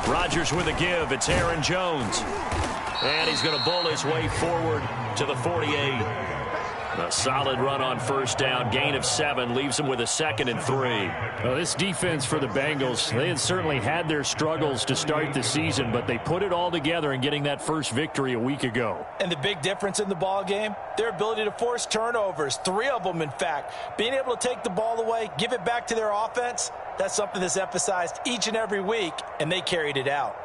Rodgers with a give. It's Aaron Jones. And he's going to bull his way forward to the 48. A solid run on first down. Gain of 7 leaves him with a 2nd and 3. Well, this defense for the Bengals, they had certainly had their struggles to start the season, but they put it all together in getting that first victory a week ago. And the big difference in the ball game, their ability to force turnovers, 3 of them in fact. Being able to take the ball away, give it back to their offense, that's something that's emphasized each and every week, and they carried it out.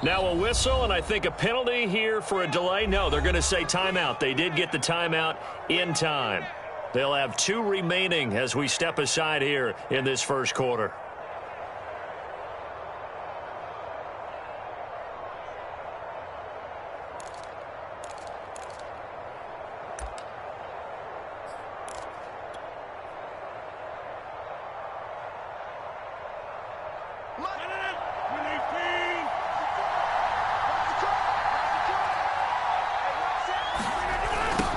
Now a whistle, and I think a penalty here for a delay. No, they're going to say timeout. They did get the timeout in time. They'll have 2 remaining as we step aside here in this first quarter.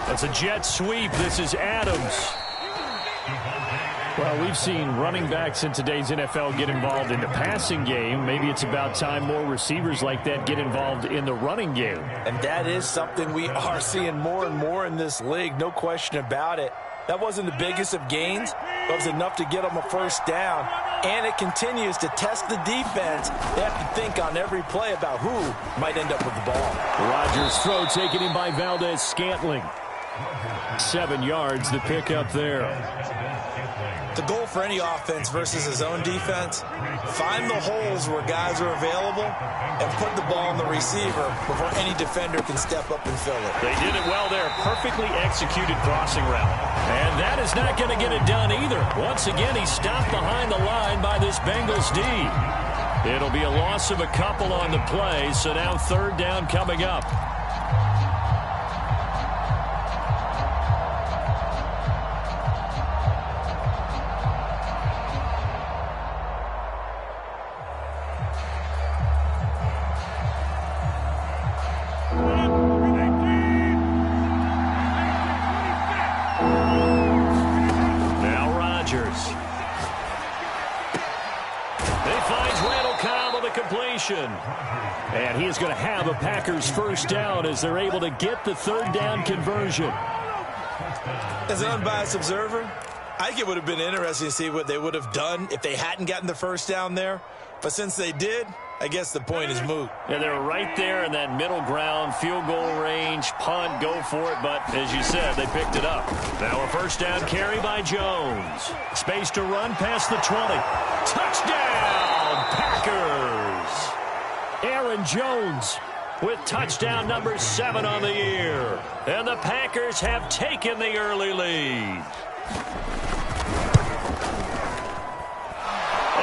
That's a jet sweep. This is Adams. Well, we've seen running backs in today's NFL get involved in the passing game. Maybe it's about time more receivers like that get involved in the running game. And that is something we are seeing more and more in this league, no question about it. That wasn't the biggest of gains, but it was enough to get them a first down. And it continues to test the defense. They have to think on every play about who might end up with the ball. Rodgers' throw taken in by Valdez-Scantling. 7 yards, the pick up there. The goal for any offense versus his own defense, find the holes where guys are available and put the ball on the receiver before any defender can step up and fill it. They did it well there. Perfectly executed crossing route. And that is not going to get it done either. Once again, he's stopped behind the line by this Bengals D. It'll be a loss of a couple on the play, so now 3rd down coming up. And he is going to have a Packers first down as they're able to get the 3rd down conversion. As an unbiased observer, I think it would have been interesting to see what they would have done if they hadn't gotten the first down there. But since they did, I guess the point is moot. And they're right there in that middle ground, field goal range, punt, go for it. But as you said, they picked it up. Now a first down carry by Jones. Space to run past the 20. Touchdown, Packers! Aaron Jones with touchdown number 7 on the year. And the Packers have taken the early lead.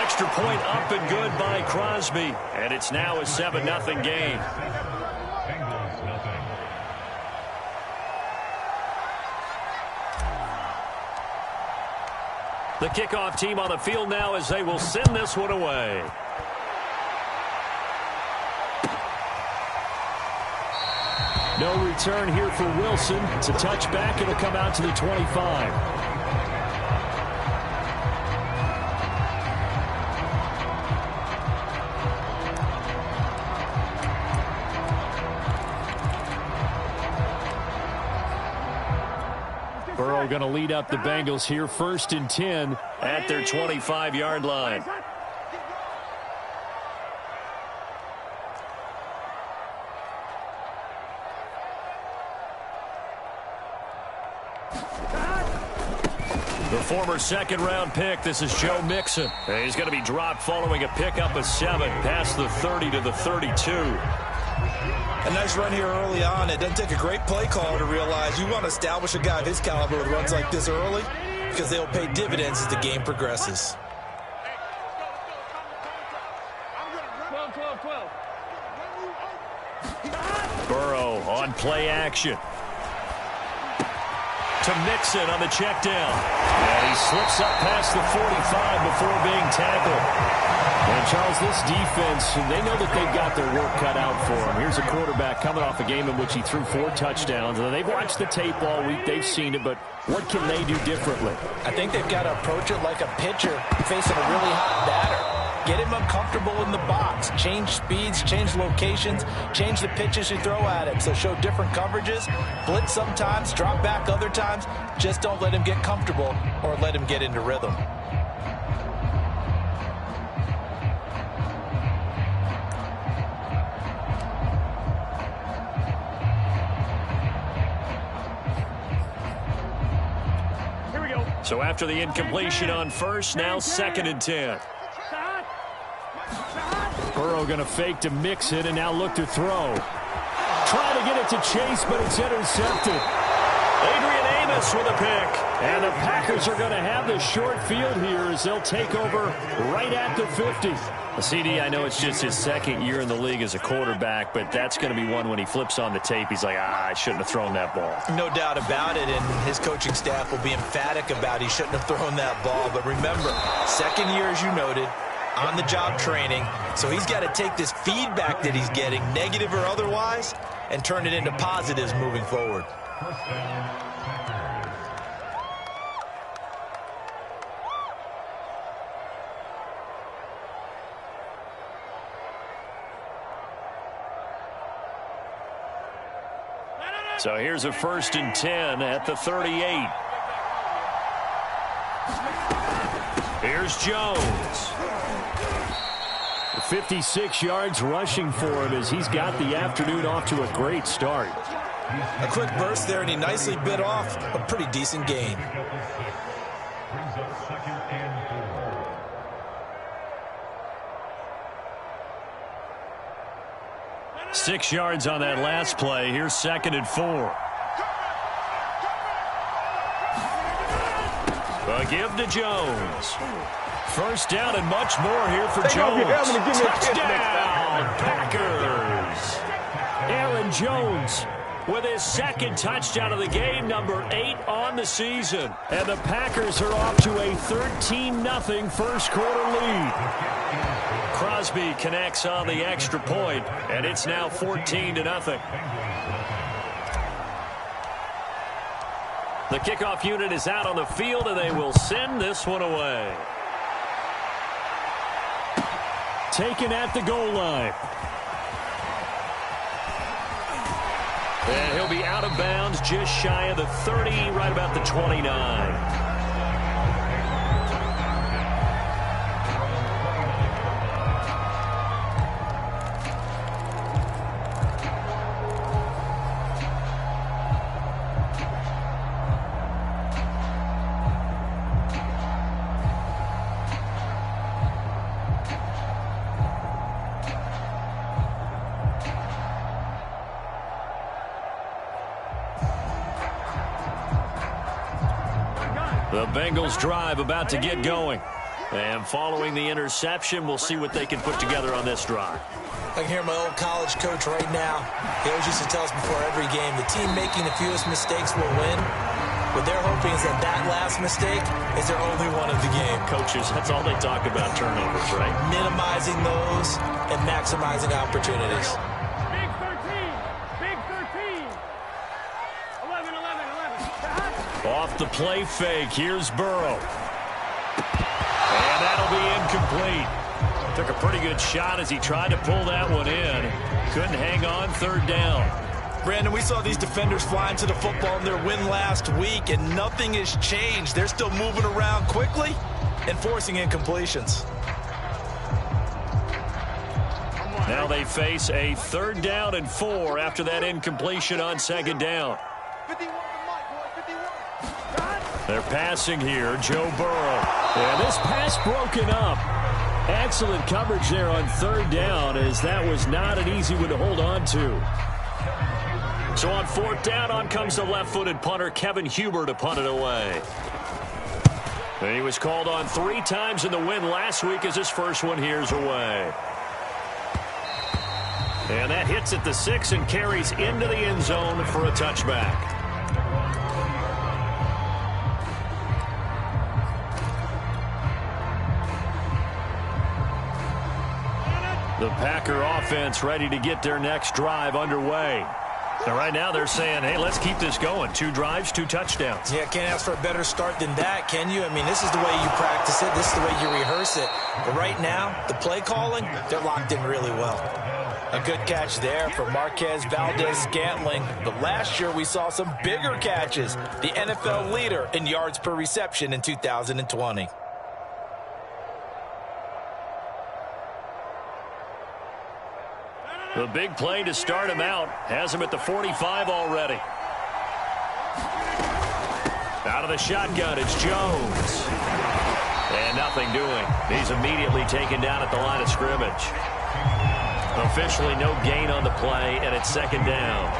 Extra point up and good by Crosby. And it's now a 7-0 game. The kickoff team on the field now as they will send this one away. No return here for Wilson. It's a touchback. It'll come out to the 25. Burrow going to lead up the Bengals here, 1st and 10 at their 25-yard line. The former 2nd-round pick, this is Joe Mixon. And he's going to be dropped following a pickup of 7 past the 30 to the 32. A nice run here early on. It doesn't take a great play caller to realize you want to establish a guy of his caliber with runs like this early because they'll pay dividends as the game progresses. 12. Burrow on play action. To Mixon on the check down. And he slips up past the 45 before being tackled. And Charles, this defense, they know that they've got their work cut out for them. Here's a quarterback coming off a game in which he threw 4 touchdowns. They've watched the tape all week. They've seen it, but what can they do differently? I think they've got to approach it like a pitcher facing a really hot batter. Get him uncomfortable in the box. Change speeds, change locations, change the pitches you throw at him. So show different coverages, blitz sometimes, drop back other times. Just don't let him get comfortable or let him get into rhythm. So after the incompletion on first, now 2nd and 10. Burrow going to fake to mix it and now look to throw. Trying to get it to Chase, but it's intercepted. Adrian Amos with a pick. And the Packers are going to have the short field here as they'll take over right at the 50. CD, I know it's just his 2nd year in the league as a quarterback, but that's going to be one when he flips on the tape, he's like, I shouldn't have thrown that ball. No doubt about it, and his coaching staff will be emphatic about he shouldn't have thrown that ball. But remember, 2nd year, as you noted, on-the-job training, so he's got to take this feedback that he's getting, negative or otherwise, and turn it into positives moving forward. So here's a 1st and 10 at the 38. Here's Jones. 56 yards rushing for him as he's got the afternoon off to a great start. A quick burst there, and he nicely bit off a pretty decent gain. Six yards on that last play. Here's 2nd and 4. A give to Jones. First down and much more here for Jones. Touchdown, Packers. Aaron Jones with his 2nd touchdown of the game, number 8 on the season. And the Packers are off to a 13-0 first quarter lead. Crosby connects on the extra point, and it's now 14-0. The kickoff unit is out on the field, and they will send this one away. Taken at the goal line. And he'll be out of bounds just shy of the 30, right about the 29. The Bengals drive about to get going. And following the interception, we'll see what they can put together on this drive. I can hear my old college coach right now. He always used to tell us before every game, the team making the fewest mistakes will win. What they're hoping is that that last mistake is their only one of the game. Coaches, that's all they talk about, turnovers, right? Minimizing those and maximizing opportunities. Off the play fake, here's Burrow. And that'll be incomplete. Took a pretty good shot as he tried to pull that one in. Couldn't hang on, 3rd down. Brandon, we saw these defenders flying to the football in their win last week, and nothing has changed. They're still moving around quickly and forcing incompletions. Now they face a 3rd down and 4 after that incompletion on 2nd down. They're passing here, Joe Burrow. And this pass broken up. Excellent coverage there on 3rd down, as that was not an easy one to hold on to. So on 4th down, on comes the left-footed punter, Kevin Huber, to punt it away. And he was called on 3 times in the win last week as his first one here's away. And that hits at the 6 and carries into the end zone for a touchback. The Packer offense ready to get their next drive underway. And right now they're saying, hey, let's keep this going. 2 drives, 2 touchdowns. Yeah, can't ask for a better start than that, can you? I mean, this is the way you practice it. This is the way you rehearse it. But right now, the play calling, they're locked in really well. A good catch there for Marquez Valdez-Scantling. But last year we saw some bigger catches. The NFL leader in yards per reception in 2020. The big play to start him out. Has him at the 45 already. Out of the shotgun, it's Jones. And nothing doing. He's immediately taken down at the line of scrimmage. Officially no gain on the play, and it's 2nd down.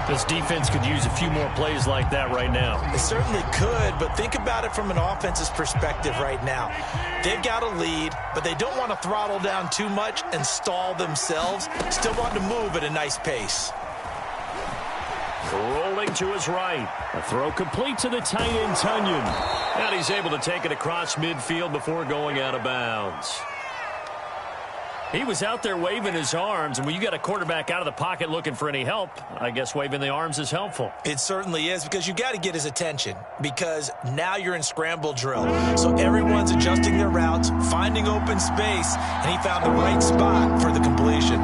This defense could use a few more plays like that right now. It certainly could, but think about it from an offense's perspective right now. They've got a lead, but they don't want to throttle down too much and stall themselves. Still want to move at a nice pace. Rolling to his right. A throw complete to the tight end, Tunyon. And he's able to take it across midfield before going out of bounds. He was out there waving his arms, and when you got a quarterback out of the pocket looking for any help, I guess waving the arms is helpful. It certainly is, because you got to get his attention, because now you're in scramble drill. So everyone's adjusting their routes, finding open space, and he found the right spot for the completion.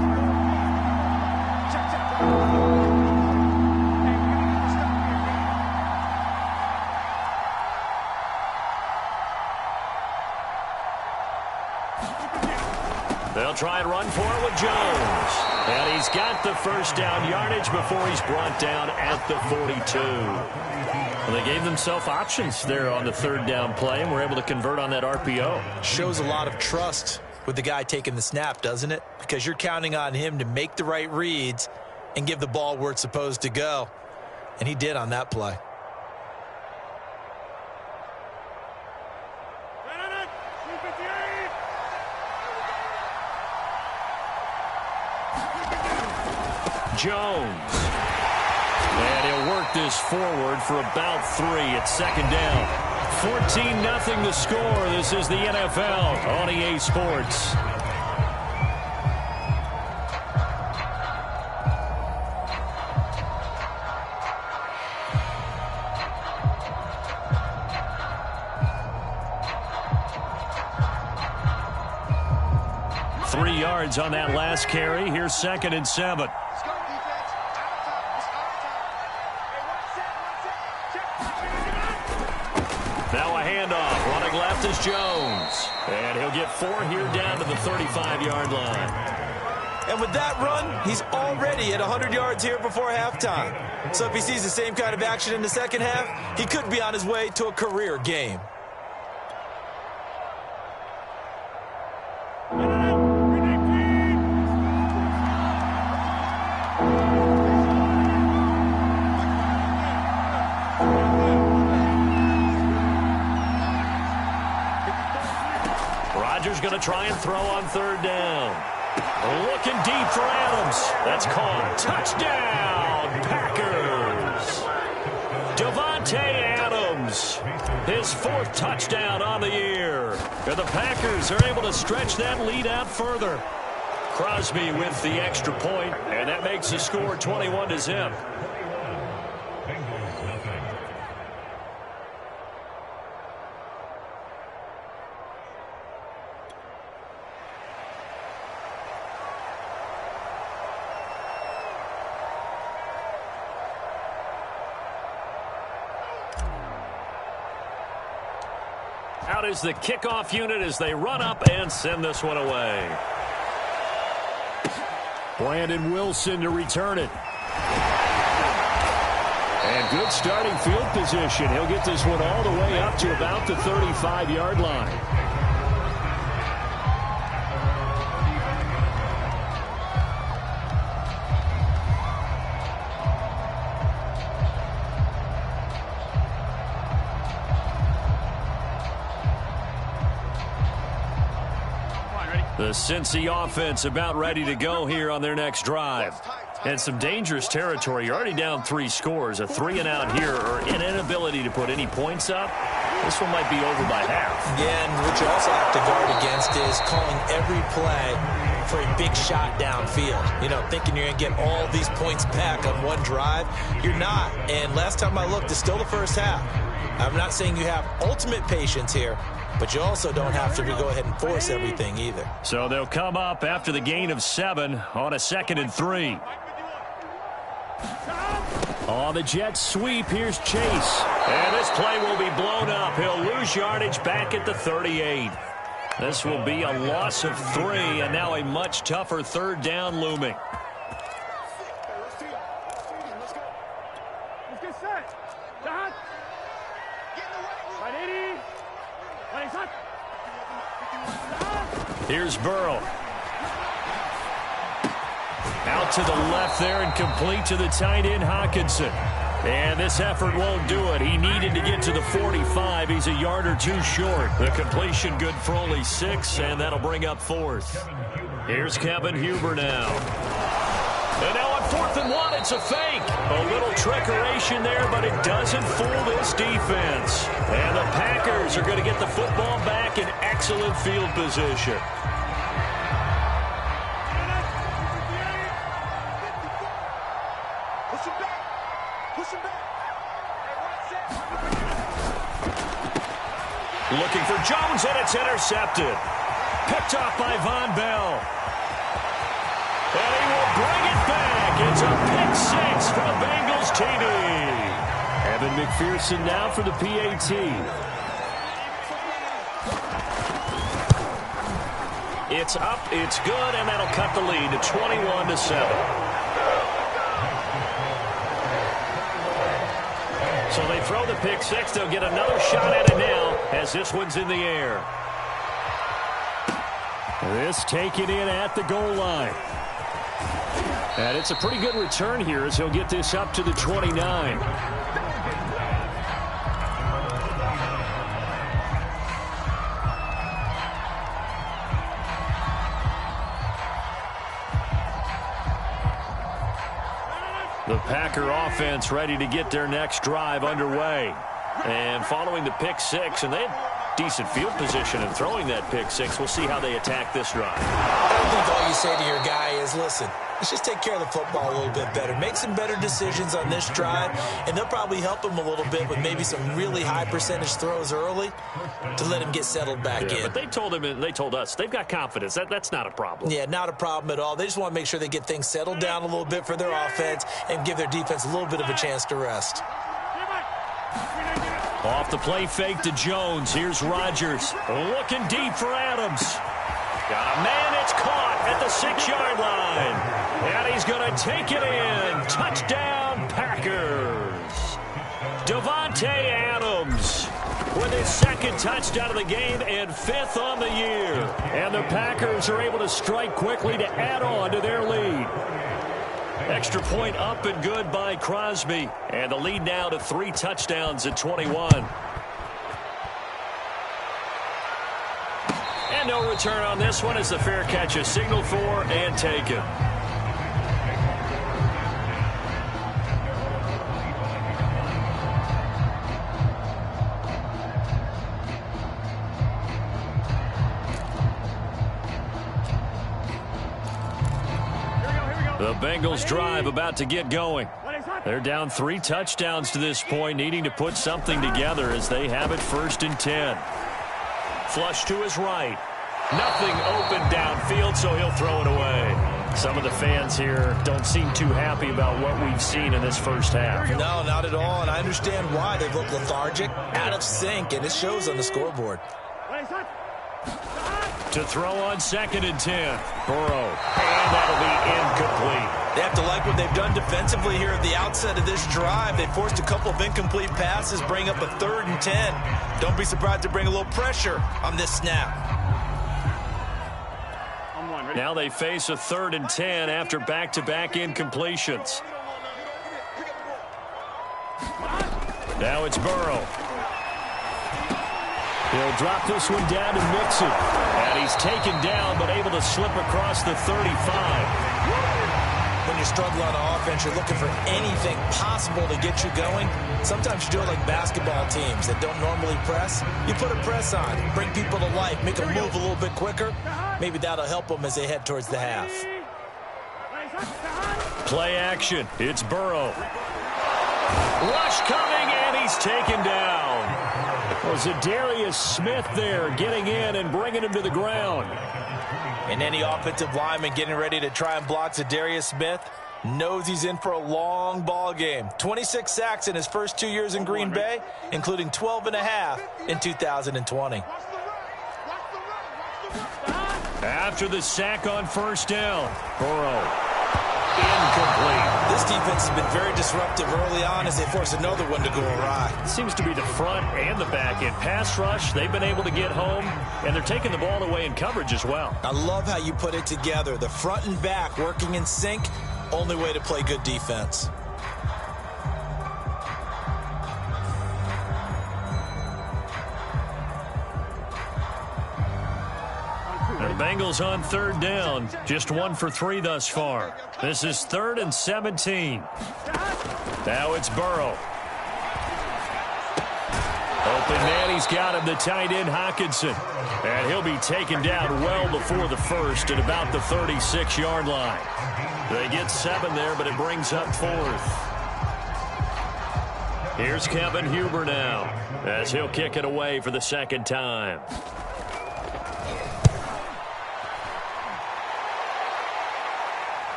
They'll try and run for it with Jones. And he's got the first down yardage before he's brought down at the 42. Well, they gave themselves options there on the 3rd down play, and were able to convert on that RPO. Shows a lot of trust with the guy taking the snap, doesn't it? Because you're counting on him to make the right reads and give the ball where it's supposed to go. And he did on that play. Jones. And he'll work this forward for about 3 at 2nd down. 14-0 the score. This is the NFL on EA Sports. Yards on that last carry. Here's 2nd and 7. Now a handoff. Running left is Jones. And he'll get 4 here down to the 35-yard line. And with that run, he's already at 100 yards here before halftime. So if he sees the same kind of action in the second half, he could be on his way to a career game. Going to try and throw on 3rd down. Looking deep for Adams. That's caught. Touchdown, Packers. Davante Adams, his 4th touchdown on the year. And the Packers are able to stretch that lead out further. Crosby with the extra point, and that makes the score 21-0. Out is the kickoff unit as they run up and send this one away. Brandon Wilson to return it. And good starting field position. He'll get this one all the way up to about the 35-yard line. The Cincy offense about ready to go here on their next drive. And some dangerous territory. You're already down 3 scores. A 3-and-out here, or an inability to put any points up. This one might be over by half. Yeah, and what you also have to guard against is calling every play for a big shot downfield. You know, thinking you're going to get all these points back on one drive. You're not. And last time I looked, it's still the first half. I'm not saying you have ultimate patience here, but you also don't have to go ahead and force everything either. So they'll come up after the gain of 7 on a 2nd and 3. On the jet sweep, here's Chase. And this play will be blown up. He'll lose yardage back at the 38. This will be a loss of 3, and now a much tougher 3rd down looming. Here's Burrow. Out to the left there and complete to the tight end, Hockenson. And this effort won't do it. He needed to get to the 45. He's a yard or 2 short. The completion good for only 6, and that'll bring up 4th. Here's Kevin Huber now. And now on 4th and 1, it's a fake. A little trickeration there, but it doesn't fool this defense. And the Packers are going to get the football back in excellent field position. Looking for Jones, and it's intercepted. Picked off by Von Bell. And he will bring it back. It's a pick 6 for the Bengals TD. Evan McPherson now for the PAT. It's up, it's good, and that'll cut the lead to 21-7. So they throw the pick 6. They'll get another shot at it now as this one's in the air. This taken in at the goal line. And it's a pretty good return here as he'll get this up to the 29. The Packer offense ready to get their next drive underway. And following the pick 6, and they had decent field position in throwing that pick 6. We'll see how they attack this drive. I don't think all you say to your guy is, listen, let's just take care of the football a little bit better. Make some better decisions on this drive, and they'll probably help him a little bit with maybe some really high percentage throws early to let him get settled back in. But they told him, and they told us, they've got confidence. That's not a problem. Yeah, not a problem at all. They just want to make sure they get things settled down a little bit for their offense and give their defense a little bit of a chance to rest. Off the play fake to Jones. Here's Rodgers. Looking deep for Adams. Got a man. It's caught at the 6-yard line. And he's going to take it in. Touchdown, Packers. Davante Adams with his 2nd touchdown of the game and 5th on the year. And the Packers are able to strike quickly to add on to their lead. Extra point up and good by Crosby. And the lead now to 3 touchdowns at 21. And no return on this one as the fair catch is signaled for and taken. The Bengals drive about to get going. They're down 3 touchdowns to this point, needing to put something together as they have it 1st and 10. Flush to his right. Nothing open downfield, so he'll throw it away. Some of the fans here don't seem too happy about what we've seen in this first half. No, not at all, and I understand why. They've looked lethargic, out of sync, and it shows on the scoreboard. To throw on 2nd and 10. Burrow. And that'll be incomplete. They have to like what they've done defensively here at the outset of this drive. They forced a couple of incomplete passes, bring up a 3rd and 10. Don't be surprised to bring a little pressure on this snap. Now they face a 3rd and 10 after back-to-back incompletions. Now it's Burrow. He'll drop this one down to Mixon. And he's taken down but able to slip across the 35. when you struggle on offense, you're looking for anything possible to get you going. Sometimes you do it like basketball teams that don't normally press. You put a press on, bring people to life, make them move a little bit quicker. Maybe that'll help them as they head towards the half. Play action. It's Burrow. Rush coming, and he's taken down. Was it Darius Smith there getting in and bringing him to the ground? And any offensive lineman getting ready to try and block Darius Smith knows he's in for a long ball game. 26 sacks in his first 2 years in Green Bay, including 12 and a half in 2020. After the sack on first down, Burrow. Incomplete. This defense has been very disruptive early on as they force another one to go awry. Seems to be the front and the back end. Pass rush, they've been able to get home, and they're taking the ball away in coverage as well. I love how you put it together. The front and back working in sync, only way to play good defense. The Bengals on third down. Just 1 for 3 thus far. This is 3rd and 17. Now it's Burrow. Open man, he's got him, the tight end, Hockenson. And he'll be taken down well before the first at about the 36-yard line. They get 7 there, but it brings up 4th. Here's Kevin Huber now, as he'll kick it away for the second time.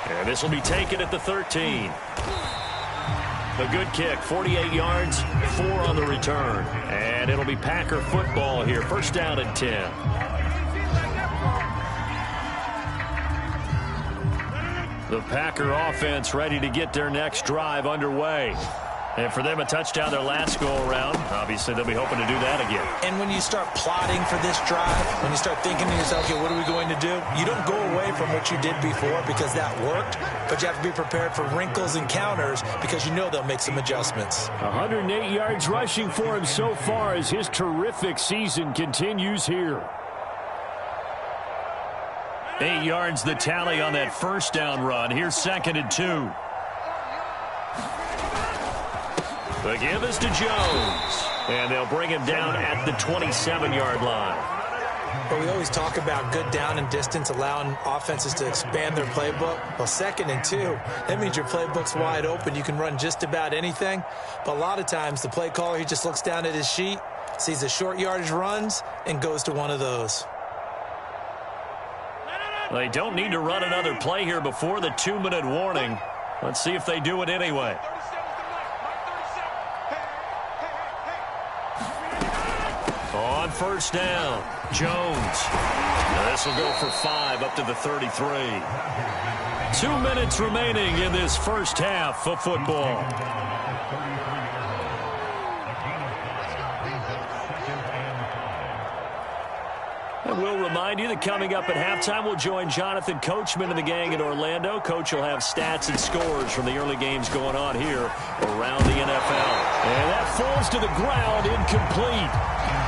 And this will be taken at the 13. A good kick, 48 yards, 4 on the return. And it'll be Packer football here, first down and 10. The Packer offense ready to get their next drive underway. And for them, a touchdown their last go-around. Obviously, they'll be hoping to do that again. And when you start plotting for this drive, when you start thinking to yourself, okay, what are we going to do? You don't go away from what you did before because that worked, but you have to be prepared for wrinkles and counters because you know they'll make some adjustments. 108 yards rushing for him so far as his terrific season continues here. 8 yards the tally on that first down run. Here's 2nd and 2. The give is to Jones. And they'll bring him down at the 27-yard line. But we always talk about good down and distance, allowing offenses to expand their playbook. Well, 2nd and 2, that means your playbook's wide open. You can run just about anything. But a lot of times, the play caller, he just looks down at his sheet, sees the short yardage runs, and goes to one of those. They don't need to run another play here before the 2-minute warning. Let's see if they do it anyway. On first down, Jones. This will go for 5 up to the 33. 2 minutes remaining in this first half of football. And we'll remind you that coming up at halftime, we'll join Jonathan Coachman and the gang in Orlando. Coach will have stats and scores from the early games going on here around the NFL. And that falls to the ground, incomplete.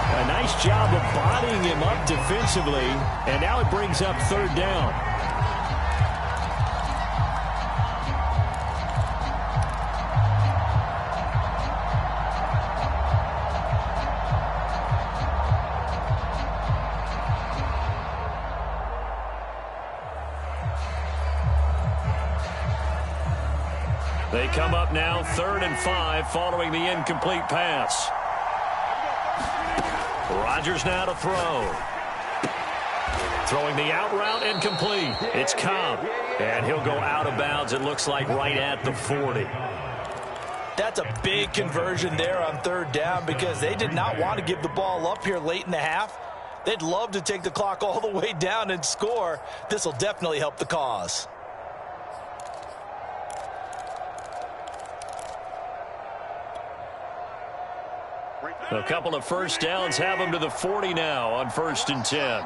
A nice job of bodying him up defensively, and now it brings up 3rd down. They come up now 3rd and 5 following the incomplete pass. Rodgers now to throw. Throwing the out route incomplete. It's Cobb. And he'll go out of bounds, it looks like, right at the 40. That's a big conversion there on 3rd down because they did not want to give the ball up here late in the half. They'd love to take the clock all the way down and score. This will definitely help the cause. A couple of first downs have them to the 40 now on 1st and 10.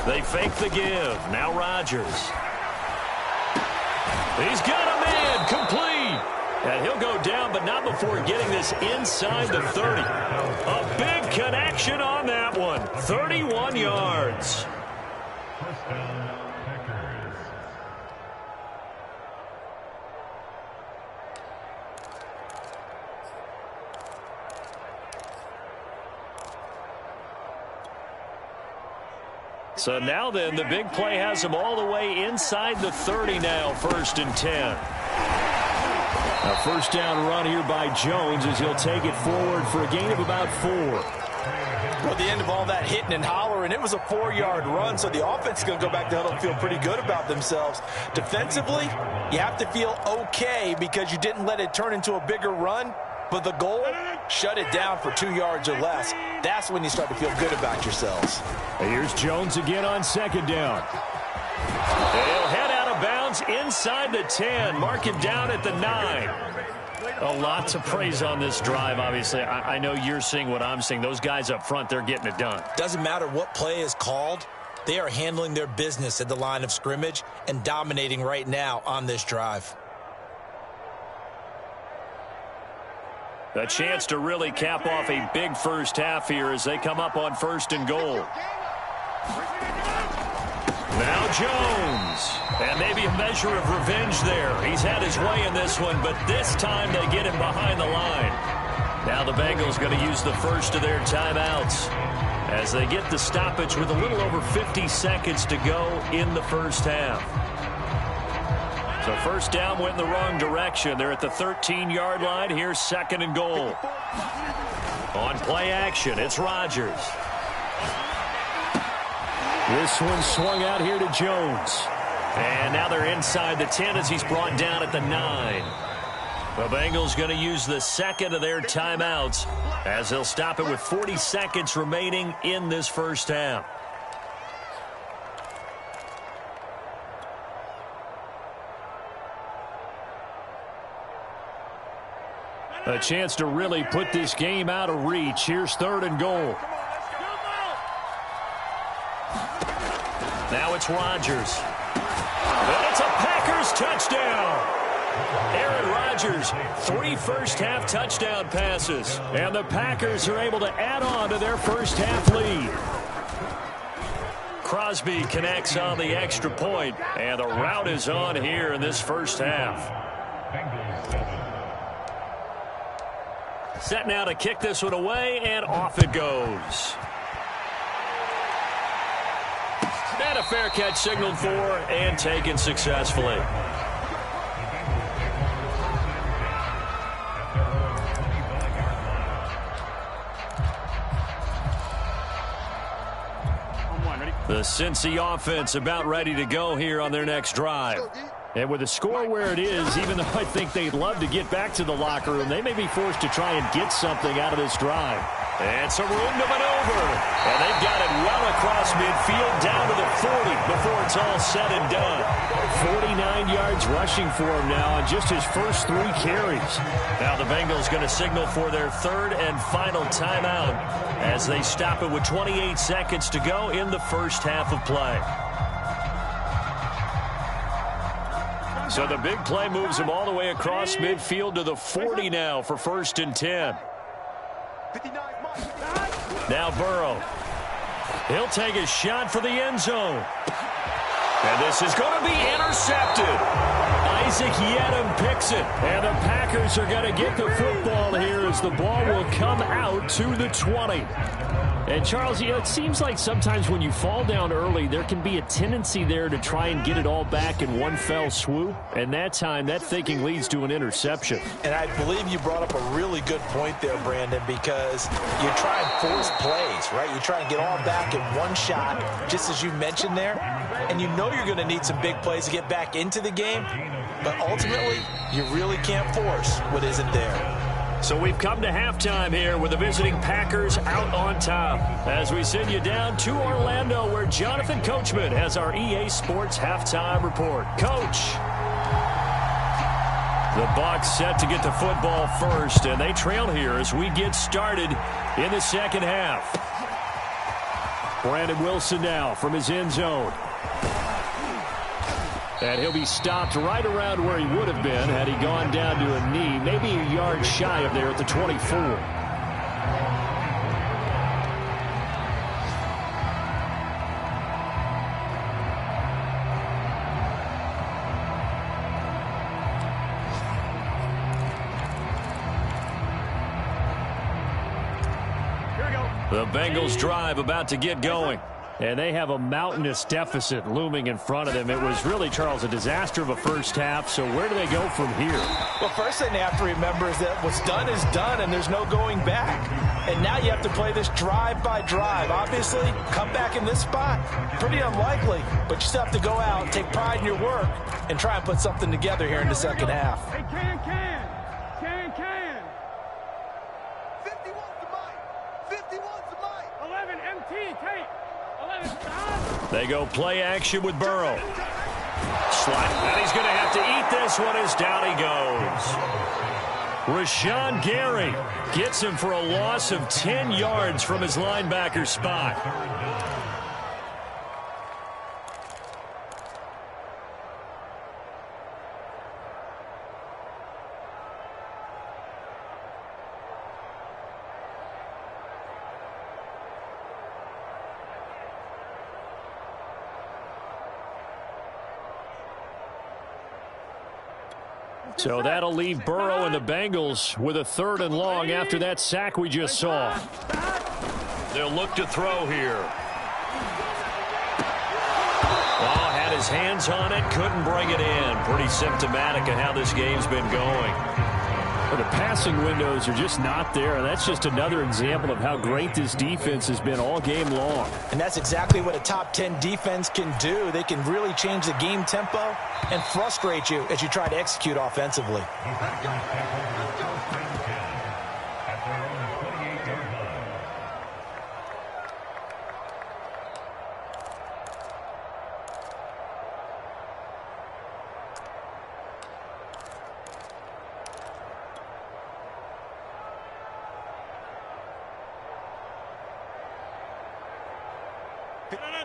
They fake the give. Now Rodgers. He's got a man complete. And he'll go down, but not before getting this inside the 30. A big connection on that one. 31 yards. So now then, the big play has them all the way inside the 30 now, 1st and 10. A first down run here by Jones as he'll take it forward for a gain of about 4. Well, at the end of all that hitting and hollering, it was a 4-yard run, so the offense is going to go back to huddle and feel pretty good about themselves. Defensively, you have to feel okay because you didn't let it turn into a bigger run, but the goal, shut it down for 2 yards or less. That's when you start to feel good about yourselves. Here's Jones again on 2nd down. He'll head out of bounds inside the 10. Mark him down at the 9. A lot to praise on this drive, obviously. I know you're seeing what I'm seeing. Those guys up front, they're getting it done. Doesn't matter what play is called. They are handling their business at the line of scrimmage and dominating right now on this drive. A chance to really cap off a big first half here as they come up on 1st and goal. Now Jones. And maybe a measure of revenge there. He's had his way in this one, but this time they get him behind the line. Now the Bengals going to use the first of their timeouts as they get the stoppage with a little over 50 seconds to go in the first half. So first down went in the wrong direction. They're at the 13-yard line. Here's 2nd and goal. On play action, it's Rodgers. This one swung out here to Jones. And now they're inside the 10 as he's brought down at the 9. The Bengals going to use the 2nd of their timeouts as they'll stop it with 40 seconds remaining in this first half. A chance to really put this game out of reach. Here's 3rd and goal. Now it's Rodgers. And it's a Packers touchdown. Aaron Rodgers, 3 first-half touchdown passes. And the Packers are able to add on to their first-half lead. Crosby connects on the extra point, and the route is on here in this first half. Set now to kick this one away, and off it goes. And a fair catch signaled for and taken successfully. The Cincy offense about ready to go here on their next drive. And with the score where it is, even though I think they'd love to get back to the locker room, they may be forced to try and get something out of this drive. And some room to maneuver. And they've got it well across midfield down to the 40 before it's all said and done. 49 yards rushing for him now on just his first 3 carries. Now the Bengals going to signal for their 3rd and final timeout as they stop it with 28 seconds to go in the first half of play. So the big play moves him all the way across midfield to the 40 now for 1st and 10. Now Burrow. He'll take a shot for the end zone. And this is going to be intercepted. Isaac Yedem picks it. And the Packers are going to get the football here as the ball will come out to the 20. And, Charles, it seems like sometimes when you fall down early, there can be a tendency there to try and get it all back in one fell swoop. And that time, that thinking leads to an interception. And I believe you brought up a really good point there, Brandon, because you try and force plays, right? You try and get all back in one shot, just as you mentioned there. And you know you're going to need some big plays to get back into the game. But ultimately, you really can't force what isn't there. So we've come to halftime here with the visiting Packers out on top as we send you down to Orlando where Jonathan Coachman has our EA Sports halftime report. Coach. The Bucs set to get the football first, and they trail here as we get started in the second half. Brandon Wilson now from his end zone. And he'll be stopped right around where he would have been had he gone down to a knee, maybe a yard shy of there at the 24. The Bengals drive about to get going. And they have a mountainous deficit looming in front of them. It was really, Charles, a disaster of a first half. So where do they go from here? Well, first thing they have to remember is that what's done is done, and there's no going back. And now you have to play this drive by drive. Obviously, come back in this spot, pretty unlikely. But you still have to go out, take pride in your work, and try and put something together here in the second half. Hey, can. 51's the mic. 51's the mic. 11 MT, tape. They go play action with Burrow. Slide. And he's going to have to eat this one as down he goes. Rashawn Gary gets him for a loss of 10 yards from his linebacker spot. So that'll leave Burrow and the Bengals with a 3rd and long after that sack we just saw. They'll look to throw here. Oh, had his hands on it, couldn't bring it in. Pretty symptomatic of how this game's been going. Well, the passing windows are just not there. That's just another example of how great this defense has been all game long. And that's exactly what a top 10 defense can do. They can really change the game tempo and frustrate you as you try to execute offensively.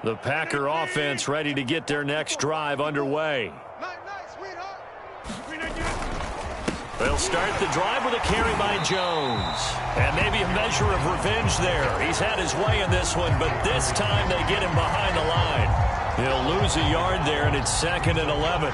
The Packer offense ready to get their next drive underway. They'll start the drive with a carry by Jones. And maybe a measure of revenge there. He's had his way in this one, but this time they get him behind the line. He'll lose a yard there, and it's 2nd and 11.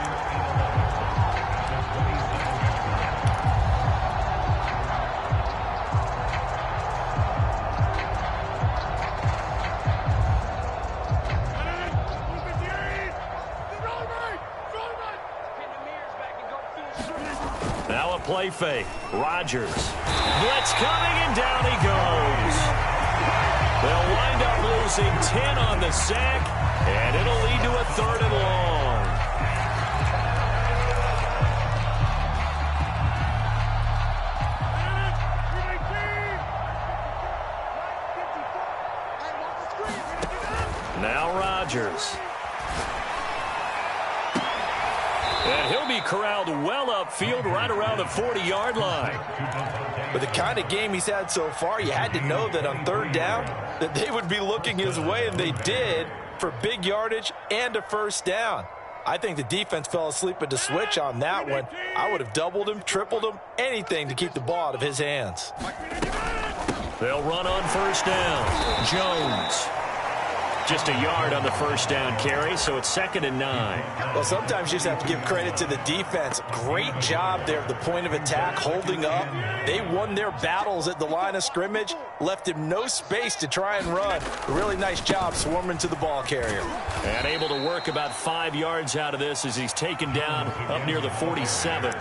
Now a play fake. Rodgers. Blitz coming, and down he goes. They'll wind up losing 10 on the sack, and it'll lead to a 3rd and long. Now Rodgers. And he'll be corralled well upfield right around the 40-yard line. With the kind of game he's had so far, you had to know that on 3rd down that they would be looking his way, and they did, for big yardage and a 1st down. I think the defense fell asleep at the switch on that one. I would have doubled him, tripled him, anything to keep the ball out of his hands. They'll run on 1st down. Jones. Just a yard on the 1st down carry, so it's 2nd and 9. Well, sometimes you just have to give credit to the defense. Great job there at the point of attack, holding up. They won their battles at the line of scrimmage, left him no space to try and run. A really nice job swarming to the ball carrier. And able to work about 5 yards out of this as he's taken down up near the 47.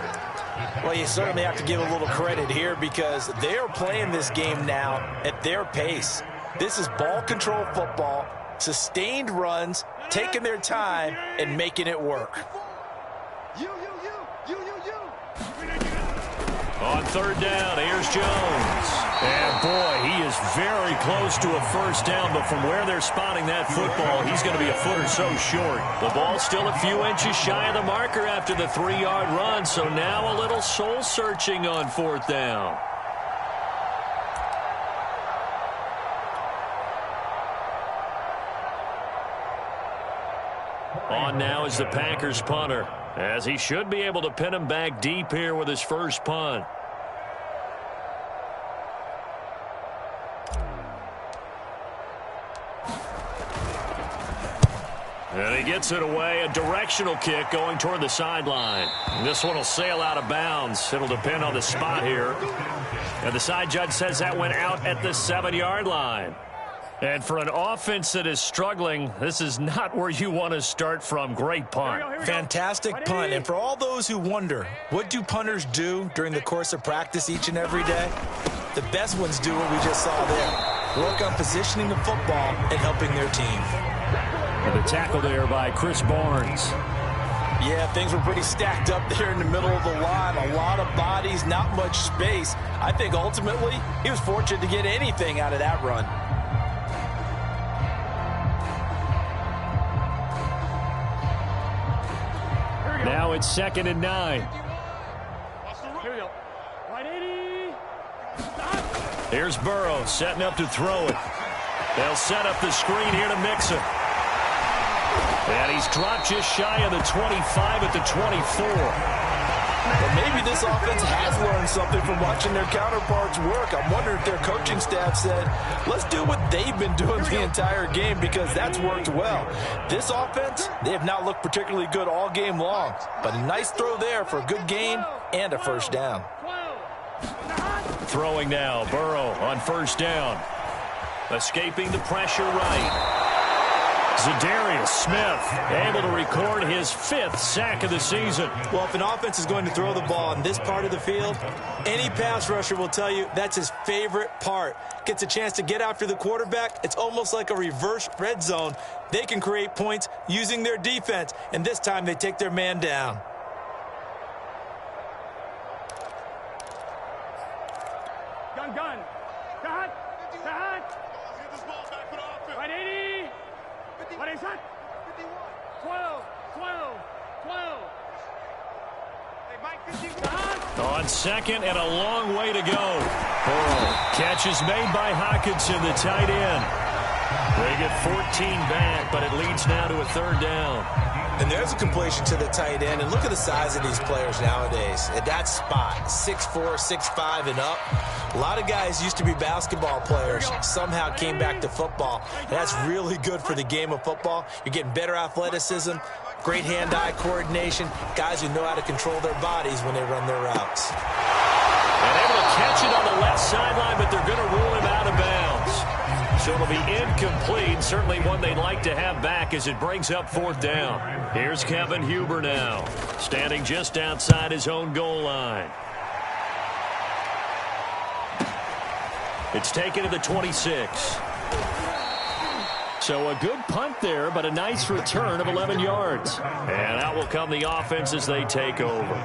Well, you certainly have to give a little credit here because they are playing this game now at their pace. This is ball control football. Sustained runs, taking their time, and making it work. On 3rd down, here's Jones. And boy, he is very close to a 1st down, but from where they're spotting that football, he's going to be a foot or so short. The ball's still a few inches shy of the marker after the 3-yard run, so now a little soul-searching on 4th down. On now is the Packers punter, as he should be able to pin him back deep here with his first punt. And he gets it away, a directional kick going toward the sideline. This one will sail out of bounds. It'll depend on the spot here. And the side judge says that went out at the 7-yard line. And for an offense that is struggling, this is not where you want to start from. Great punt. Fantastic punt. And for all those who wonder, what do punters do during the course of practice each and every day? The best ones do what we just saw there. Work on positioning the football and helping their team. And the tackle there by Chris Barnes. Yeah, things were pretty stacked up there in the middle of the line. A lot of bodies, not much space. I think ultimately he was fortunate to get anything out of that run. Now it's 2nd and 9. Here we go. 180. Here's Burrow setting up to throw it. They'll set up the screen here to mix it. And he's dropped just shy of the 25 at the 24. Well, maybe this offense has learned something from watching their counterparts work. I'm wondering if their coaching staff said, let's do what they've been doing the entire game, because that's worked well. This offense, they have not looked particularly good all game long. But a nice throw there for a good gain and a first down. Throwing now, Burrow on 1st down. Escaping the pressure right. Za'Darius Smith able to record his 5th sack of the season. Well, if an offense is going to throw the ball in this part of the field, any pass rusher will tell you that's his favorite part. Gets a chance to get after the quarterback. It's almost like a reverse red zone. They can create points using their defense, and this time they take their man down. Gun. Cut. 180. What is that? 12. Hey, Mike, 51. On 2nd and a long way to go. Burrow. Catch is made by Hockenson, the tight end. They get 14 back, but it leads now to a 3rd down. And there's a completion to the tight end. And look at the size of these players nowadays. At that spot, 6'4", 6'5", and up. A lot of guys used to be basketball players, somehow came back to football. And that's really good for the game of football. You're getting better athleticism, great hand-eye coordination, guys who know how to control their bodies when they run their routes. And able to catch it on the left sideline, but they're going to rule him out of bounds. So it'll be incomplete. Certainly one they'd like to have back as it brings up 4th down. Here's Kevin Huber now, standing just outside his own goal line. It's taken to the 26. So a good punt there, but a nice return of 11 yards. And out will come the offense as they take over.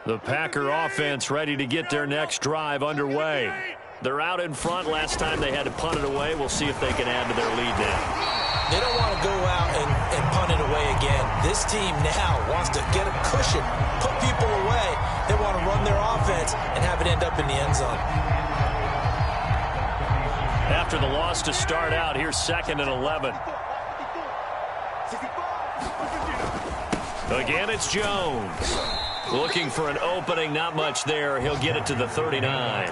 The Packer offense ready to get their next drive underway. They're out in front. Last time they had to punt it away. We'll see if they can add to their lead now. They don't want to go out and punt it away again. This team now wants to get a cushion, put people away. They want to run their offense and have it end up in the end zone. After the loss to start out, here's 2nd and 11. Again, it's Jones. Looking for an opening, not much there. He'll get it to the 39.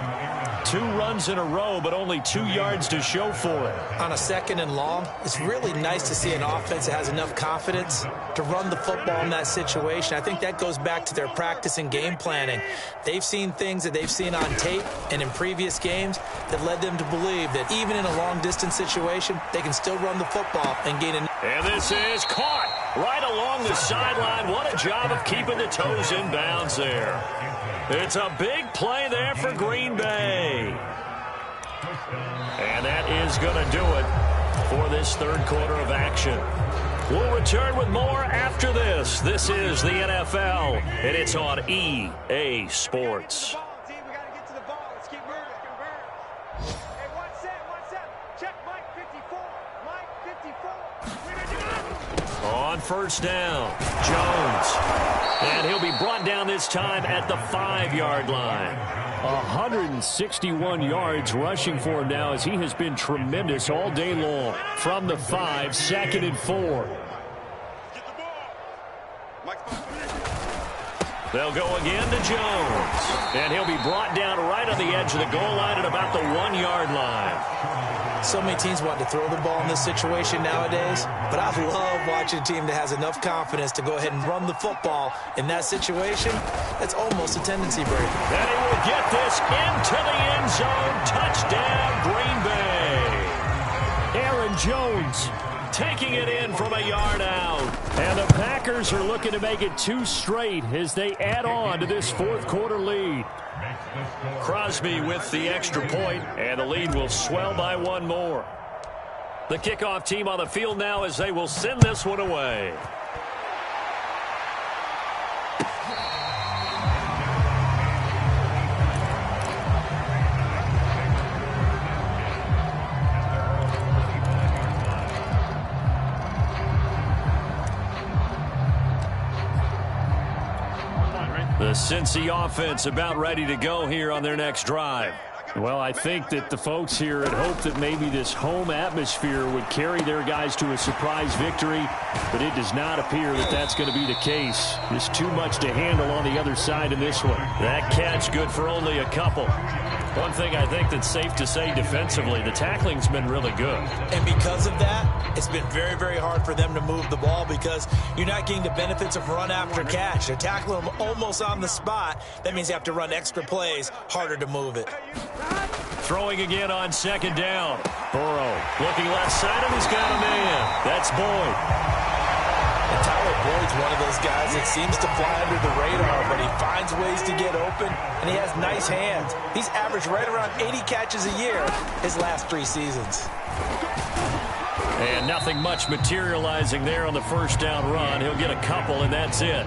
2 runs in a row, but only 2 yards to show for it. On a 2nd and long, it's really nice to see an offense that has enough confidence to run the football in that situation. I think that goes back to their practice and game planning. They've seen things that they've seen on tape and in previous games that led them to believe that even in a long-distance situation, they can still run the football and gain an... And this is caught right along the sideline. What a job of keeping the toes in bounds there. It's a big play there for Green Bay. And that is going to do it for this 3rd quarter of action. We'll return with more after this. This is the NFL, and it's on EA Sports. On 1st down, Jones. And he'll be brought down this time at the 5-yard line. 161 yards rushing for him now as he has been tremendous all day long. From the 5, 2nd and 4. They'll go again to Jones. And he'll be brought down right on the edge of the goal line at about the 1-yard line. So many teams want to throw the ball in this situation nowadays, but I love watching a team that has enough confidence to go ahead and run the football in that situation. That's almost a tendency break. And he will get this into the end zone. Touchdown, Green Bay. Aaron Jones taking it in from a yard out. And the Packers are looking to make it 2 straight as they add on to this fourth quarter lead. Crosby with the extra point, and the lead will swell by 1 more. The kickoff team on the field now as they will send this one away. The Cincy offense about ready to go here on their next drive. Well, I think that the folks here had hoped that maybe this home atmosphere would carry their guys to a surprise victory, but it does not appear that that's going to be the case. There's too much to handle on the other side in this one. That catch good for only a couple. One thing I think that's safe to say defensively, the tackling's been really good. And because of that, it's been very, very hard for them to move the ball because you're not getting the benefits of run after catch. They're tackling them almost on the spot. That means you have to run extra plays, harder to move it. Throwing again on second down. Burrow looking left side, and he's got a man. That's Boyd. And Tyler Boyd's one of those guys that seems to fly under the radar, but he finds ways to get open, and he has nice hands. He's averaged right around 80 catches a year his last 3 seasons. And nothing much materializing there on the first down run. He'll get a couple, and that's it.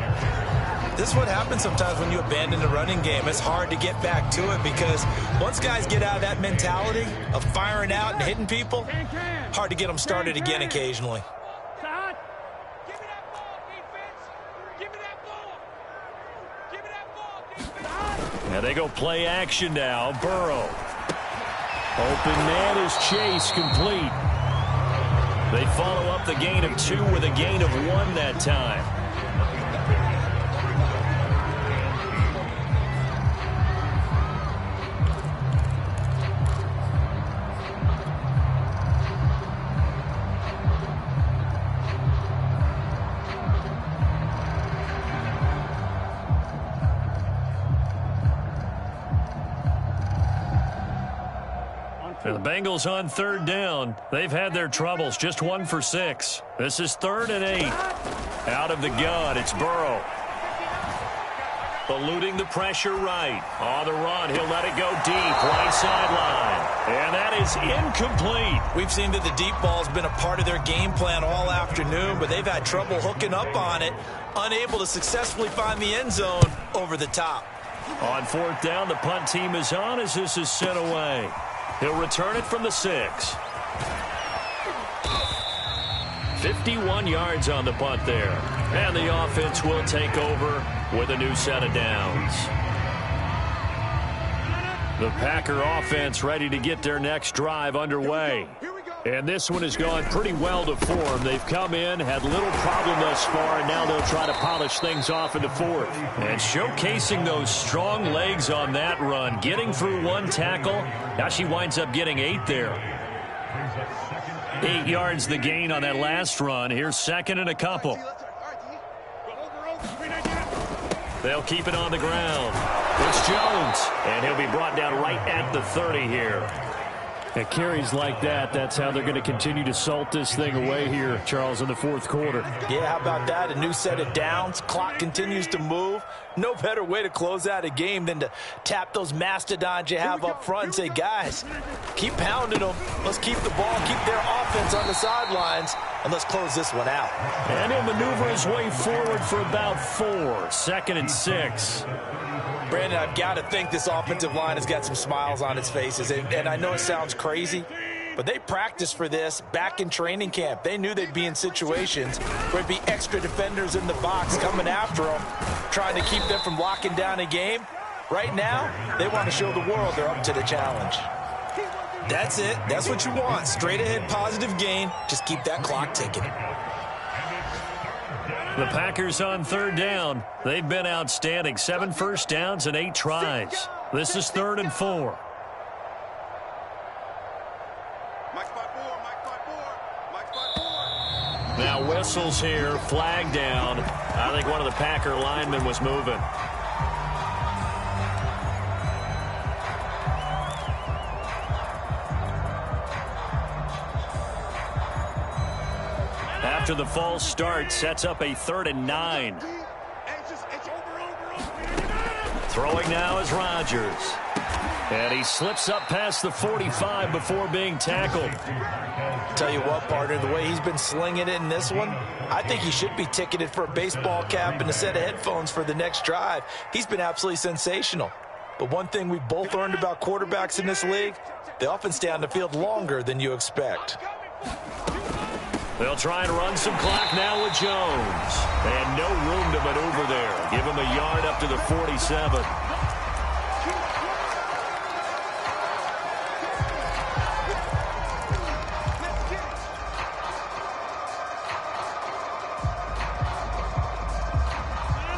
This is what happens sometimes when you abandon the running game. It's hard to get back to it because once guys get out of that mentality of firing out and hitting people, hard to get them started again occasionally. And they go play action now. Burrow. Open man is Chase, complete. They follow up the gain of 2 with a gain of 1 that time. And the Bengals on third down. They've had their troubles. Just 1 for 6. This is 3rd and 8. Out of the gun, it's Burrow. Eluding the pressure right. On the run, he'll let it go deep. Right sideline. And that is incomplete. We've seen that the deep ball's been a part of their game plan all afternoon, but they've had trouble hooking up on it. Unable to successfully find the end zone over the top. On 4th down, the punt team is on as this is sent away. He'll return it from the 6. 51 yards on the punt there. And the offense will take over with a new set of downs. The Packer offense ready to get their next drive underway. And this one has gone pretty well to form. They've come in, had little problem thus far, and now they'll try to polish things off in the 4th. And showcasing those strong legs on that run, getting through 1 tackle. Now she winds up getting 8 there. 8 yards the gain on that last run. Here's 2nd and a couple. They'll keep it on the ground. It's Jones, and he'll be brought down right at the 30 here. At carries like that, that's how they're going to continue to salt this thing away here, Charles, in the 4th quarter. Yeah, how about that? A new set of downs. Clock continues to move. No better way to close out a game than to tap those mastodons you have up front and say, guys, keep pounding them. Let's keep the ball, keep their offense on the sidelines, and let's close this one out. And he'll maneuver his way forward for about 4. 2nd and 6. Brandon, I've got to think this offensive line has got some smiles on its faces. And I know it sounds crazy, but they practiced for this back in training camp. They knew they'd be in situations where it'd be extra defenders in the box coming after them, trying to keep them from locking down a game. Right now, they want to show the world they're up to the challenge. That's it. That's what you want. Straight ahead positive gain. Just keep that clock ticking. The Packers on 3rd down. They've been outstanding. 7 first downs and 8 tries. This is 3rd and 4. Now whistles here, flag down. I think one of the Packer linemen was moving. After the false start, sets up a 3rd and 9. Throwing now is Rodgers. And he slips up past the 45 before being tackled. Tell you what, partner, the way he's been slinging it in this one, I think he should be ticketed for a baseball cap and a set of headphones for the next drive. He's been absolutely sensational. But one thing we both learned about quarterbacks in this league, they often stay on the field longer than you expect. They'll try and run some clock now with Jones. And no room to maneuver there. Give him a yard up to the 47.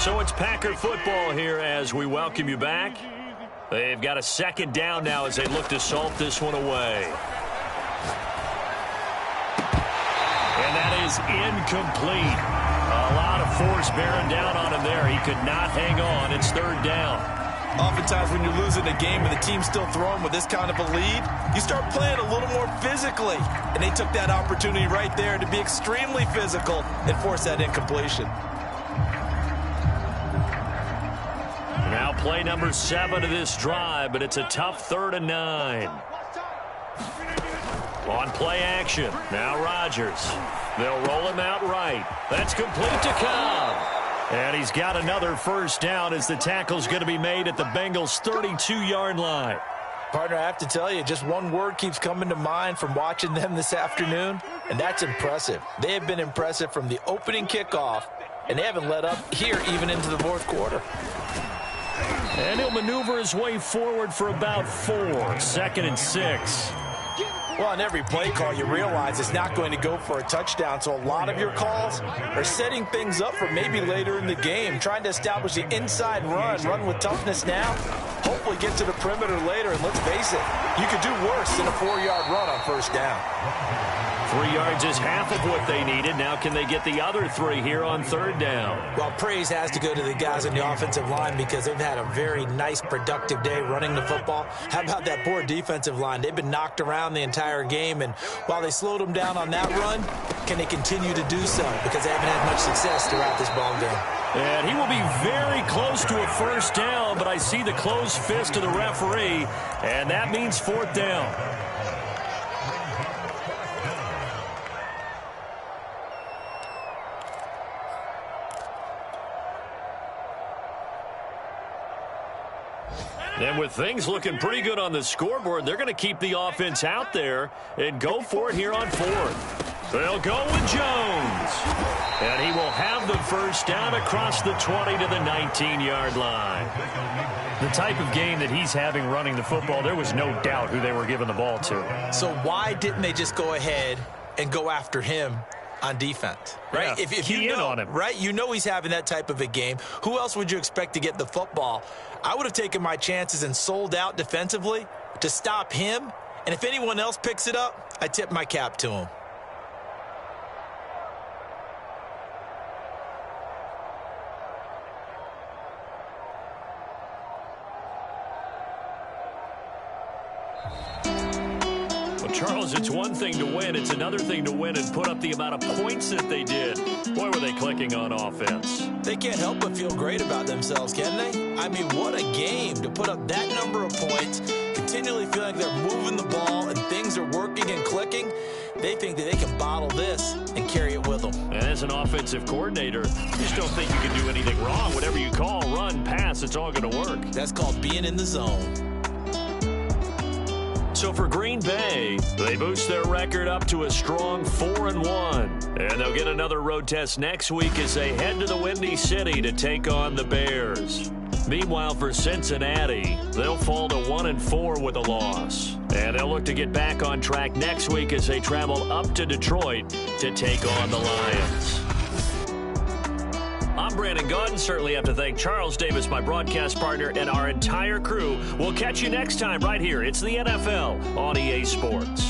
So it's Packer football here as we welcome you back. They've got a 2nd down now as they look to salt this one away. And that is incomplete. A lot of force bearing down on him there. He could not hang on. It's 3rd down. Oftentimes when you're losing a game and the team's still throwing with this kind of a lead, you start playing a little more physically. And they took that opportunity right there to be extremely physical and force that incompletion. Now play number 7 of this drive, but it's a tough 3rd and 9. On play action, now Rodgers. They'll roll him out right. That's complete to Cobb. And he's got another 1st down as the tackle's going to be made at the Bengals' 32-yard line. Partner, I have to tell you, just one word keeps coming to mind from watching them this afternoon, and that's impressive. They have been impressive from the opening kickoff, and they haven't let up here even into the 4th quarter. And he'll maneuver his way forward for about 4. 2nd and 6. Well, on every play call, you realize it's not going to go for a touchdown, so a lot of your calls are setting things up for maybe later in the game, trying to establish the inside run with toughness now, hopefully get to the perimeter later, and let's face it, you could do worse than a 4-yard run on 1st down. 3 yards is half of what they needed. Now can they get the other 3 here on 3rd down? Well, praise has to go to the guys on the offensive line because they've had a very nice, productive day running the football. How about that poor defensive line? They've been knocked around the entire game, and while they slowed them down on that run, can they continue to do so? Because they haven't had much success throughout this ball game. And he will be very close to a 1st down, but I see the closed fist of the referee, and that means 4th down. And with things looking pretty good on the scoreboard, they're going to keep the offense out there and go for it here on 4th. They'll go with Jones. And he will have the 1st down across the 20 to the 19-yard line. The type of game that he's having running the football, there was no doubt who they were giving the ball to. So why didn't they just go ahead and go after him on defense, right? Yeah, if you know, on him. right? You know he's having that type of a game. Who else would you expect to get the football? I would have taken my chances and sold out defensively to stop him. And if anyone else picks it up, I tip my cap to him. Charles, it's one thing to win. It's another thing to win and put up the amount of points that they did. Boy, were they clicking on offense. They can't help but feel great about themselves, can they? I mean, what a game to put up that number of points, continually feel like they're moving the ball and things are working and clicking. They think that they can bottle this and carry it with them. And as an offensive coordinator, you just don't think you can do anything wrong. Whatever you call, run, pass, it's all going to work. That's called being in the zone. So for Green Bay, they boost their record up to a strong 4-1. And they'll get another road test next week as they head to the Windy City to take on the Bears. Meanwhile, for Cincinnati, they'll fall to 1-4 with a loss. And they'll look to get back on track next week as they travel up to Detroit to take on the Lions. I'm Brandon Gaudin. Certainly have to thank Charles Davis, my broadcast partner, and our entire crew. We'll catch you next time right here. It's the NFL on EA Sports.